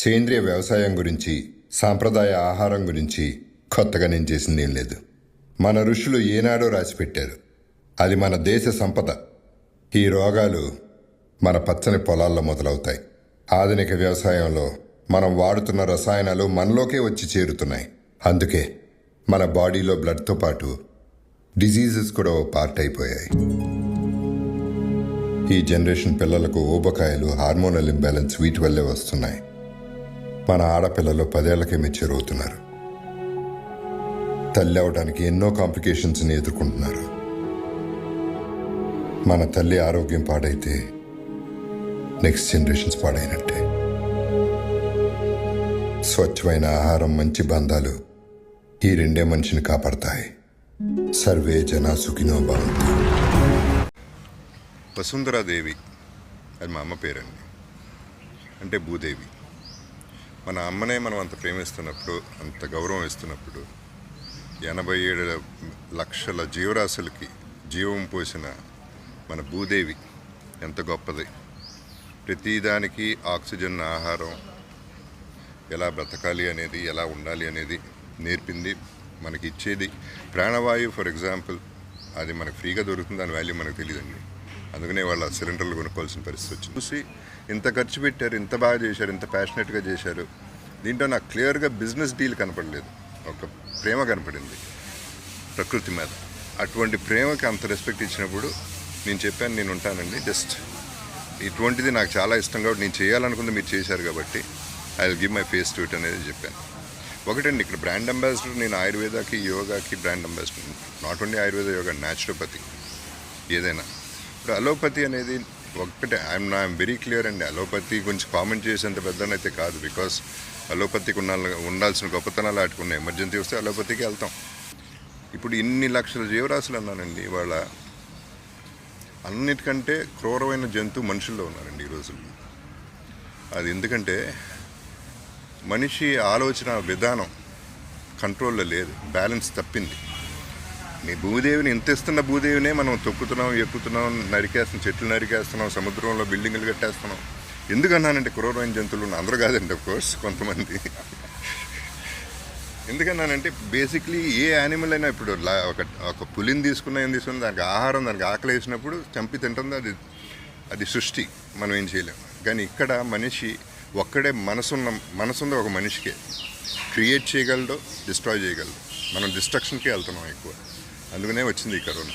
సేంద్రియ వ్యవసాయం గురించి, సాంప్రదాయ ఆహారం గురించి కొత్తగా నేను చేసిందేం లేదు. మన ఋషులు ఏనాడో రాసిపెట్టారు. అది మన దేశ సంపద. ఈ రోగాలు మన పచ్చని పొలాల్లో మొదలవుతాయి. ఆధునిక వ్యవసాయంలో మనం వాడుతున్న రసాయనాలు మనలోకే వచ్చి చేరుతున్నాయి. అందుకే మన బాడీలో బ్లడ్తో పాటు డిజీజెస్ కూడా ఓ పార్ట్ అయిపోయాయి. ఈ జనరేషన్ పిల్లలకు ఊబకాయలు, హార్మోనల్ ఇంబ్యాలెన్స్ వీటి వల్లే వస్తున్నాయి. మన ఆడపిల్లలు 10 ఏళ్లకే మెచ్యూర్ అవుతున్నారు. తల్లి అవడానికి ఎన్నో కాంప్లికేషన్స్ని ఎదుర్కొంటున్నారు. మన తల్లి ఆరోగ్యం పాడైతే నెక్స్ట్ జనరేషన్స్ పాడైనట్టే. స్వచ్ఛమైన ఆహారం, మంచి బంధాలు ఈ రెండే మనిషిని కాపాడతాయి. సర్వే జనా సుఖినో భవంతు. వసుంధరాదేవి అది మా అమ్మ పేరండి. అంటే భూదేవి. మన అమ్మనే మనం అంత ప్రేమిస్తున్నప్పుడు, అంత గౌరవం ఇస్తున్నప్పుడు, 87 లక్షల జీవరాశులకి జీవం పోసిన మన భూదేవి ఎంత గొప్పది. ప్రతిదానికి ఆక్సిజన్, ఆహారం, ఎలా బ్రతకాలి అనేది, ఎలా ఉండాలి అనేది నేర్పింది. మనకి ఇచ్చేది ప్రాణవాయువు. ఫర్ ఎగ్జాంపుల్, అది మనకు ఫ్రీగా దొరుకుతుంది, దాని వాల్యూ మనకు తెలియదండి. అందుకనే వాళ్ళ సిలిండర్లు కొనుక్కోవాల్సిన పరిస్థితి వచ్చింది. చూసి ఇంత ఖర్చు పెట్టారు, ఇంత బాగా చేశారు, ఇంత ప్యాషనెట్గా చేశారు. దీంట్లో నాకు క్లియర్గా బిజినెస్ డీల్ కనపడలేదు, ఒక ప్రేమ కనపడింది ప్రకృతి మీద. అటువంటి ప్రేమకి అంత రెస్పెక్ట్ ఇచ్చినప్పుడు నేను చెప్పాను, నేను ఉంటానండి, జస్ట్ ఇటువంటిది నాకు చాలా ఇష్టం కాబట్టి నేను చేయాలనుకుంది మీరు చేశారు కాబట్టి I will give my face to it అనేది చెప్పాను. ఒకటండి, ఇక్కడ బ్రాండ్ అంబాసిడర్ నేను ఆయుర్వేదాకి, యోగాకి brand ambassador. Not only Ayurveda, yoga, naturopathy, ఏదైనా. ఇప్పుడు అలోపతి అనేది ఒకటే, ఐఎమ్ వెరీ క్లియర్ అండి. అలోపతి గురించి కామెంట్ చేసేంత పెద్దనైతే కాదు. బికాస్ అలోపతికి ఉండాల్సిన గొప్పతనాలు ఆటుకున్న ఎమర్జెన్సీ వస్తే అలోపతికి వెళ్తాం. ఇప్పుడు ఇన్ని లక్షల జీవరాశులు అన్నానండి. వాళ్ళ అన్నిటికంటే క్రూరమైన జంతువు మనుషుల్లో ఉన్నారండి ఈ రోజుల్లో. అది ఎందుకంటే మనిషి ఆలోచన విధానం కంట్రోల్లో లేదు, బ్యాలెన్స్ తప్పింది. మీ భూదేవిని, ఇంత ఇస్తున్న భూదేవినే మనం తొక్కుతున్నాం, ఎక్కుతున్నాం, నరికేస్తున్నాం, చెట్లు నరికేస్తున్నాం, సముద్రంలో బిల్డింగులు కట్టేస్తున్నాం. ఎందుకన్నానంటే క్రూరమైన జంతువులు అందరూ కాదండి, కోర్స్ కొంతమంది. ఎందుకన్నానంటే బేసిక్లీ ఏ యానిమల్ అయినా, ఇప్పుడు ఒక పులిని తీసుకున్నా, ఏం తీసుకున్నా, దానికి ఆహారం, దానికి ఆకలి వేసినప్పుడు చంపి తింటుంది. అది సృష్టి, మనం ఏం చేయలేము. కానీ ఇక్కడ మనిషి ఒక్కడే మనసుంది ఒక మనిషికే. క్రియేట్ చేయగలడు, డిస్ట్రాయ్ చేయగలడు. మనం డిస్ట్రక్షన్కే వెళ్తున్నాం ఎక్కువ. అందుకనే వచ్చింది ఈ కరోనా.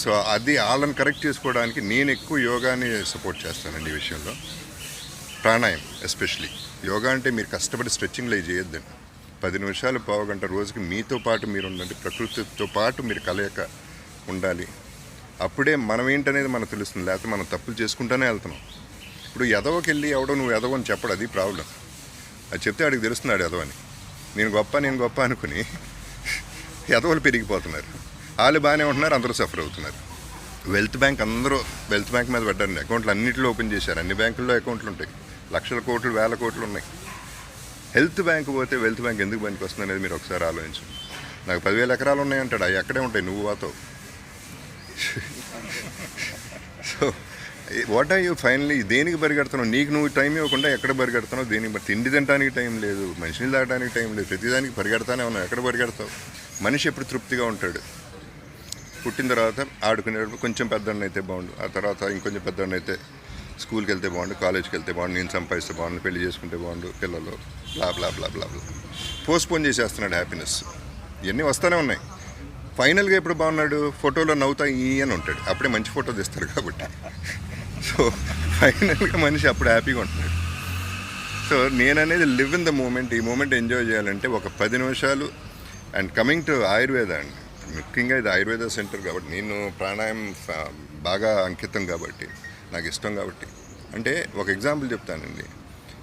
సో అది వాళ్ళని కరెక్ట్ చేసుకోవడానికి నేను ఎక్కువ యోగాని సపోర్ట్ చేస్తానండి ఈ విషయంలో. ప్రాణాయామం ఎస్పెషలీ. యోగా అంటే మీరు కష్టపడి స్ట్రెచ్చింగ్లు అవి చేయొద్దండి. 10 నిమిషాలు, పావు గంట రోజుకి మీతో పాటు మీరు ఉండండి. ప్రకృతితో పాటు మీరు కలయిక ఉండాలి. అప్పుడే మనం ఏంటనేది మనకు తెలుస్తుంది. లేకపోతే మనం తప్పులు చేసుకుంటూనే వెళ్తున్నాం. ఇప్పుడు ఎదవకి వెళ్ళి ఎవడో నువ్వు ఎదవ అని చెప్పడు, అది ప్రాబ్లం. అది చెప్తే ఆడికి తెలుస్తున్నాడు ఎదవని. నేను గొప్ప అనుకుని ఎదవలు పెరిగిపోతున్నారు. వాళ్ళు బాగానే ఉంటున్నారు, అందరూ సఫర్ అవుతున్నారు. వెల్త్ బ్యాంక్, అందరూ వెల్త్ బ్యాంక్ మీద పడ్డారండి. అకౌంట్లు అన్నింటిలో ఓపెన్ చేశారు. అన్ని బ్యాంకుల్లో అకౌంట్లు ఉంటాయి. లక్షల కోట్లు, వేల కోట్లు ఉన్నాయి. హెల్త్ బ్యాంక్ పోతే వెల్త్ బ్యాంక్ ఎందుకు పనికి వస్తుంది అనేది మీరు ఒకసారి ఆలోచించండి. నాకు 10,000 ఎకరాలు ఉన్నాయంటాడు, అవి ఎక్కడే ఉంటాయి, నువ్వు వాతో. So what are you finally దేనికి పరిగెడుతున్నావు? నీకు నువ్వు టైం ఇవ్వకుండా ఎక్కడ పరిగెడుతున్నావు? దేనికి? తిండి తినడానికి టైం లేదు, మనిషిని తాగడానికి టైం లేదు, ప్రతిదానికి పరిగెడతానే ఉన్నావు. ఎక్కడ పరిగెడతావు? మనిషి ఎప్పుడు తృప్తిగా ఉంటాడు? పుట్టిన తర్వాత ఆడుకునేటప్పుడు కొంచెం పెద్దవాడిని అయితే బాగుండు, ఆ తర్వాత ఇంకొంచెం పెద్దవాడిని అయితే స్కూల్కి వెళ్తే బాగుండు, కాలేజ్కి వెళ్తే బాగుండు, నేను సంపాదిస్తే బాగుండు, పెళ్లి చేసుకుంటే బాగుండు, పిల్లలు బ్లా బ్లా బ్లా బ్లా బ్లా పోస్ట్పోన్ చేసేస్తున్నాడు హ్యాపీనెస్. ఇవన్నీ వస్తూనే ఉన్నాయి. ఫైనల్గా ఎప్పుడు బాగున్నాడు? ఫోటోలో నవ్వుతా అని ఉంటాడు. అప్పుడే మంచి ఫోటో తీస్తారు కాబట్టి. సో ఫైనల్గా మనిషి అప్పుడు హ్యాపీగా ఉంటున్నాడు. సో నేననేది లివ్ ఇన్ ద మూమెంట్. ఈ మూమెంట్ ఎంజాయ్ చేయాలంటే ఒక 10 నిమిషాలు. అండ్ కమింగ్ టు ఆయుర్వేద అండి, ముఖ్యంగా ఇది ఆయుర్వేద సెంటర్ కాబట్టి, నేను ప్రాణాయామం బాగా అంకితం కాబట్టి, నాకు ఇష్టం కాబట్టి. అంటే ఒక ఎగ్జాంపుల్ చెప్తానండి.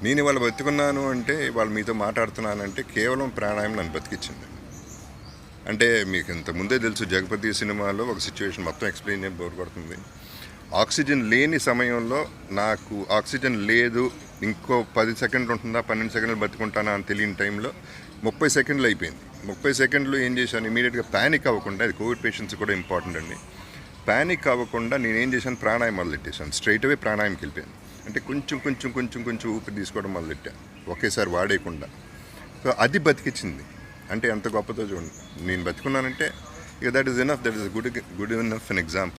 నేను ఇవాళ బతుకున్నాను అంటే, ఇవాళ మీతో మాట్లాడుతున్నానంటే కేవలం ప్రాణాయామం నన్ను బతికిచ్చింది. అంటే మీకు ఇంత ముందే తెలుసు, జగపతి సినిమాలో ఒక సిచ్యువేషన్ మొత్తం ఎక్స్ప్లెయిన్ చేసి బోర్ కొడుతుంది. ఆక్సిజన్ లేని సమయంలో నాకు ఆక్సిజన్ లేదు, ఇంకో 10 సెకండ్లు ఉంటుందా, 12 సెకండ్లు బతుకుంటానా అని తెలియని టైంలో 30 సెకండ్లు అయిపోయింది. 30 సెకండ్లు ఏం చేశాను, ఇమీడియట్గా ప్యానిక్ అవ్వకుండా, అది కోవిడ్ పేషెంట్స్ కూడా ఇంపార్టెంట్ అండి, ప్యానిక్ అవ్వకుండా నేనేం చేశాను, ప్రాణాయామం మొదలెట్టేశాను. స్ట్రైట్ అవే ప్రాణాయామకి వెళ్ళిపోయాను. అంటే కొంచెం కొంచెం కొంచెం కొంచెం ఊపిరి తీసుకోవడం మొదలెట్టా, ఒకేసారి వాడేయకుండా. సో అది బతికించింది. అంటే ఎంత గొప్పదో చూడండి. నేను బతుకున్నానంటే ఇక that is enough, that is good enough an example.